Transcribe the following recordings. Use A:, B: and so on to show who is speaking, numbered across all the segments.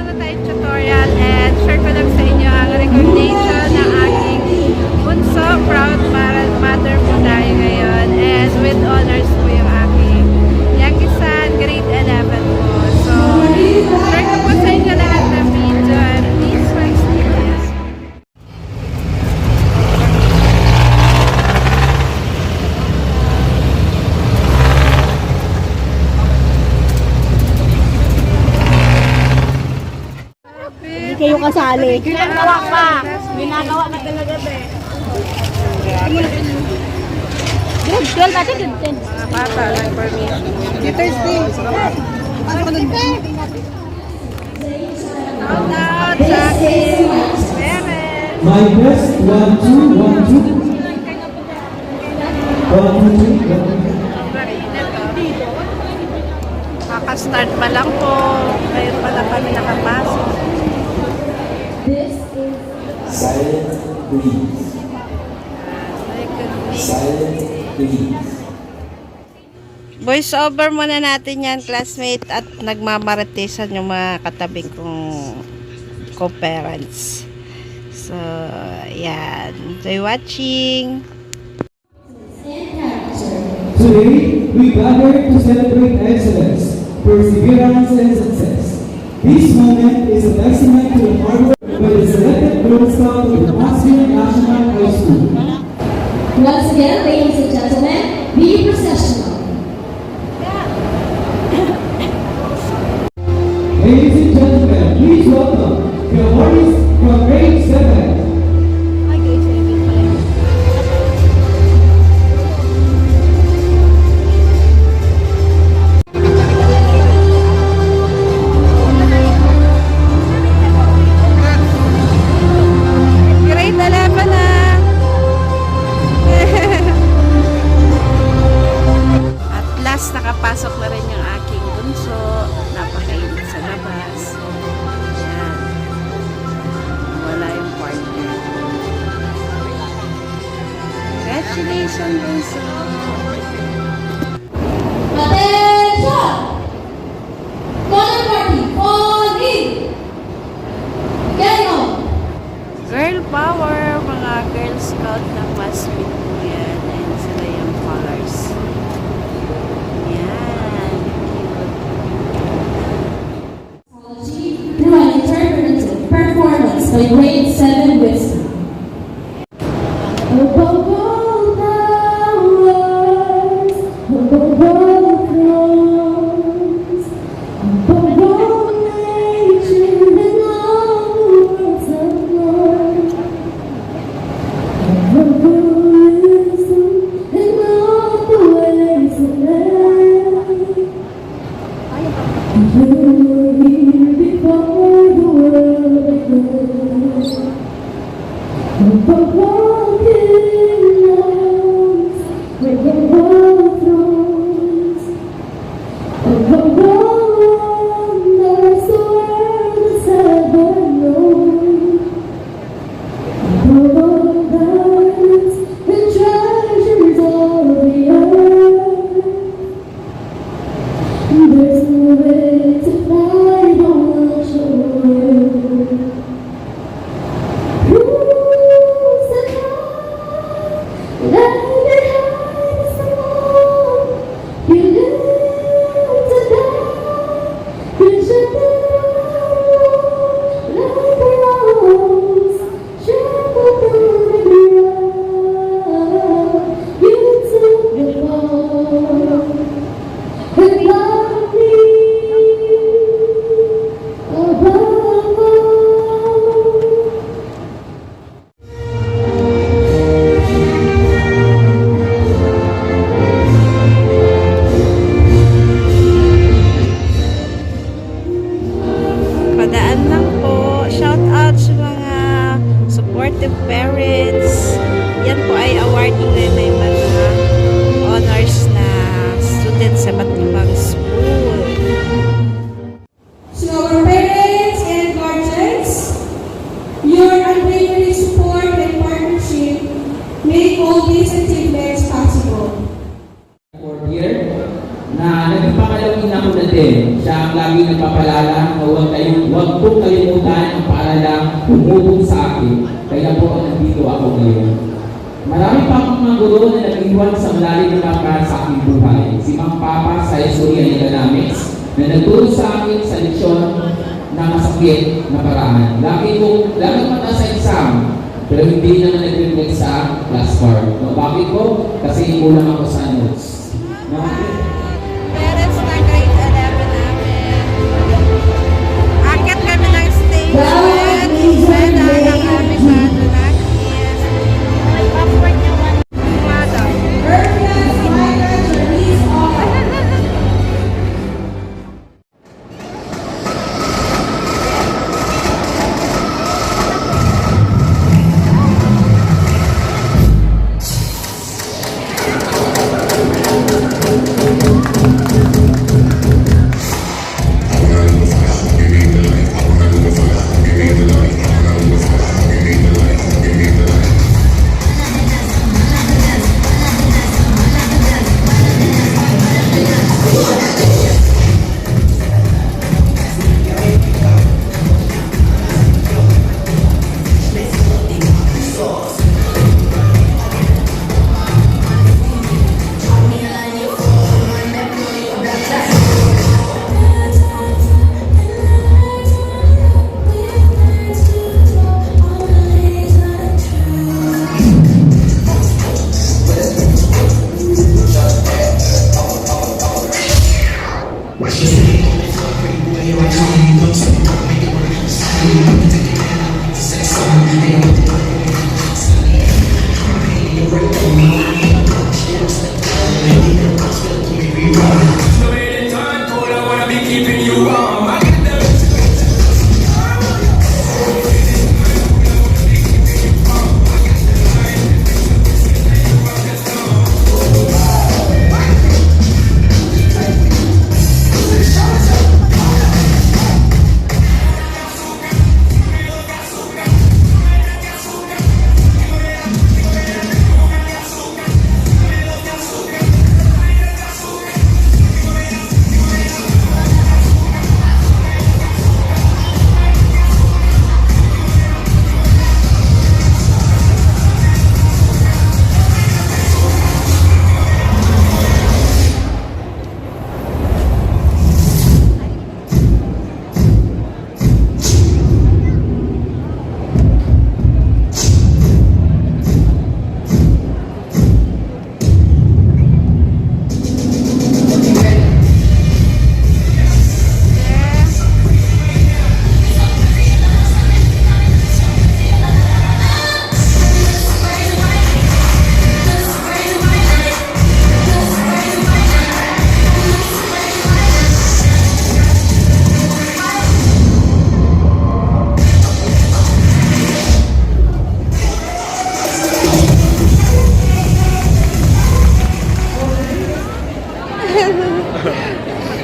A: muna tayong tutorial and share ko lang sa inyo ang recognition ng aking bunso. Proud mother po tayo ngayon and with honors po yung aking youngest son, grade 11 po. So, share ko po sa inyo lahat ng video and please watch this.
B: Hindi kayo kasali. Ginagawa pa. Ginagawa na talaga ba eh. Doon natin doon.
A: Mga bata, like permission.
B: Thursday.
A: Shout out sa aking parents.
C: My best 1, 2, 1, 2. 1, 2, 3.
A: Kaka-start pa lang po. Ngayon pa lang kami nakapasok.
C: Silent breeze.
A: My goodness.
C: Silent breeze.
A: Voice over muna natin yan, classmate, at nagmamaritisan yung mga katabi kong co-parents. So, yan. Enjoy watching.
C: Today, we gather to celebrate excellence, perseverance, and success. This moment is a testament to the hard work by the selected Girl Scout of the Pasig National High School.
D: Once again, ladies and gentlemen, be processional.
C: Ladies and gentlemen, please welcome the awardees from grade 7.
A: Grade 11 na. At last, nakapasok na rin yung aking bunso. Napakainit sa labas. Ayan. Wala yung partner. Congratulations, bunso.
D: Attention! Color party, on in! Get on!
A: Girl power, mga Girl Scout ng Masbit po yan. And sila yung colors. Yan.
D: Through an interpretive performance by grade 7 Wisdom. There's no way to find on the shore. Who's the God left behind the storm? You live to die. You should be like a rose, trampled through the ground. You took the fall. And love me above all.
A: Padaan lang po. Shout out sa mga supportive parents. Yan po ay awarding na may mga honors na students sa iba't ibang school.
D: To our parents and guardians, your unwavering support and partnership make all these achievements possible.
C: Year na nagpapakalawin ako na din. Siya ang lagi nagpapalala na huwag kayo
E: ay huwag po kalimutan ang paalalang tumutong sa akin. Kaya po nandito ako ngayon. Marami pa akong mga guro na nag-iwan sa malalim na mga sa aking buhay. Si Mang Papa sa History and Economics na nagturo sa akin sa leksyon na masakit na paraan. Lagi mataas sa exam, pero hindi naman nag-reflect sa class part. No, bakit po? Kasi kulang ako sa notes.
A: Parents na grade 11 namin. Akit kami ng stage. When ang kami sa Dunakis.
B: Password niya one.
A: Madam.
D: Earthlands Minor Chinese Offer.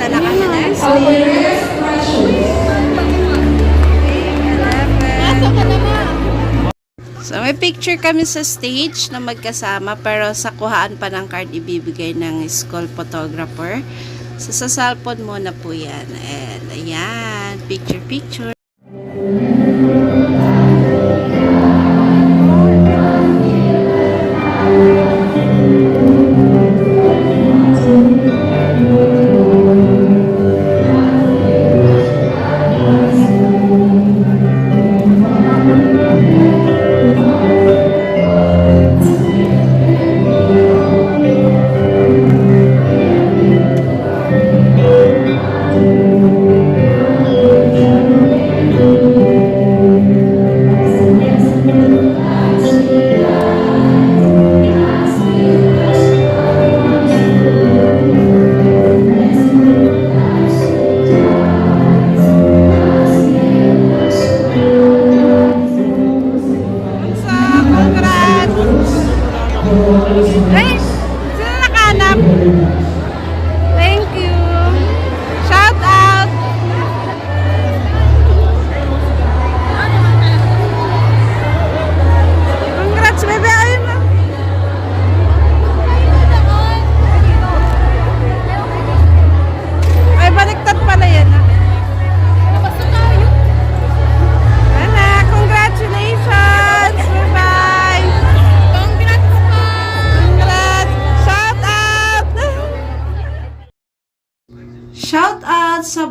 A: Tala kami na.
D: Our next question.
B: Pasok ka naman.
A: So, may picture kami sa stage na magkasama pero sa kuhaan pa ng card ibibigay ng school photographer. So, sa cellphone muna po yan. And, ayan, picture.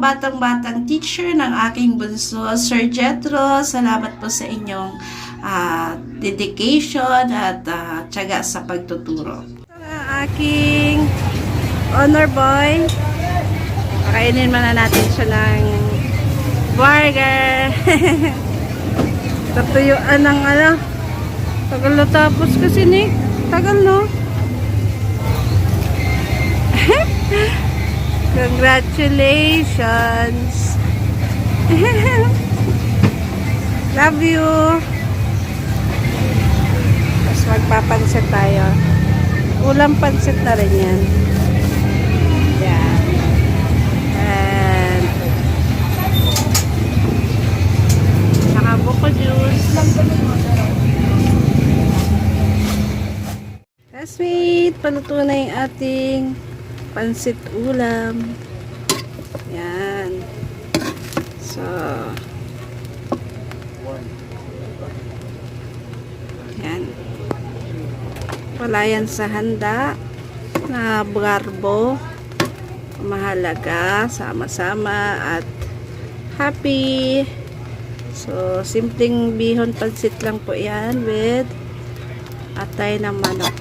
A: batang-batang teacher ng aking bunso, Sir Jetro. Salamat po sa inyong dedication at tiyaga sa pagtuturo. Ang aking honor boy. Pakainin muna natin siya ng burger. Tatuyuan ng tagal na tapos kasi ni. Tagal no? Congratulations! Love you! Tapos magpapansit tayo. Ulam pansit na rin yan. Yan. And saka buko juice. Classmate, paluto na yung ating pansit ulam. Yan. So, yan. Wala yan sa handa na garbo. Mahalaga, sama-sama at happy. So, simpleng bihon pansit lang po yan with atay ng manok.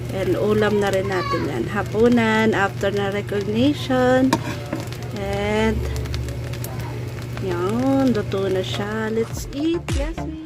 A: And ulam na rin natin yan. Hapunan, after na recognition. And, yun, luto na siya. Let's eat. Yes, we